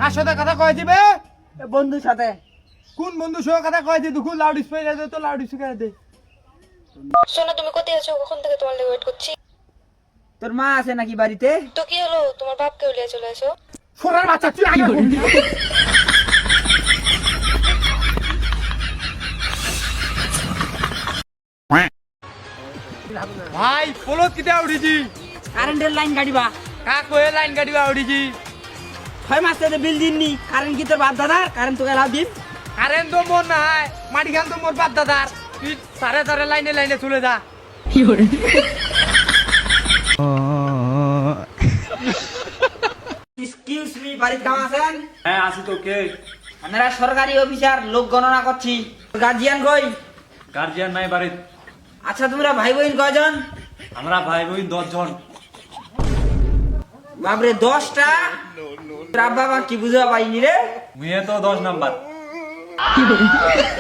কার সাথে কথা কয় দিবে? বন্ধুর সাথে। কোন বন্ধুর সঙ্গে কথা কয় দি? দুঃখ লাউড স্পিকার দে তো, লাউড স্পিকার দে। সোনা তুমি কোথায় আছো? কখন থেকে তোমার লেগে ওয়েট করছি। তোর মা আছে নাকি বাড়িতে? তো কি হলো? তোমার বাপকে উলিয়ে চলে এসো। সোনার বাচ্চা তুই আগে ফোন দিবি। ভাই পোলত কিটা উড়িছি? কারেন্টের লাইন গাড়িবা। কাক কয়ে লাইন গাড়িবা উড়িছি? 6 মাস ধরে বিল দিননি। কারেন্ট কি তোর বাপ দাদার? কারেন্ট তোকে লাভ দিন। কারেন্ট তো মোর নাই, মাটি খান তো মোর বাপ দাদার। তুই সারে সারে লাইনে লাইনে চলে যা। এক্সকিউজ মি, বাড়িতে কেমন আছেন? হ্যাঁ আছি তো। কে? আমরা সরকারি অফিসার, লোক গণনা করছি। গার্জিয়ান কই? গার্জিয়ান নাই বাড়িতে। আচ্ছা তোমরা ভাই বোন কয়জন? আমরা ভাই বোন 10 জন। বাপরে 10টা? রাব্বা মা কি বুঝা পাইনি রে। মুয়ে তো 10 নাম্বার।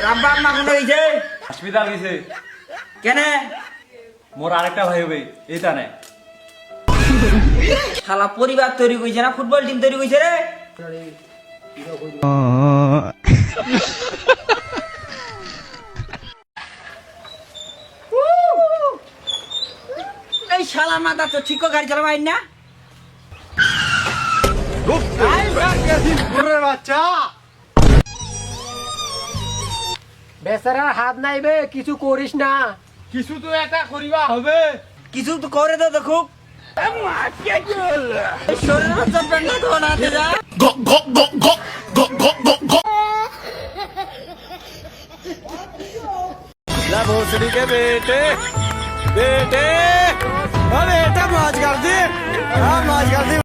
রাব্বা মা কোন হইছে? হসপিটাল গেছে। কেনে? মোর আরেকটা ভাই হবে এইটা নাই। শালা পরিবার তৈরি কইছে না, ফুটবল টিম তৈরি কইছে রে। এই শালা মাথা তো ঠিক গাড়ি চালাবাই না। বাচ্চা বেচারার হাত নাইবে, কিছু করিস না। কিছু তো একটা করিবা হবে। কিছু তো করে তো দেখো। শরীরের চাপেন না তো না যা। भोसड़ी के बेटे बेटे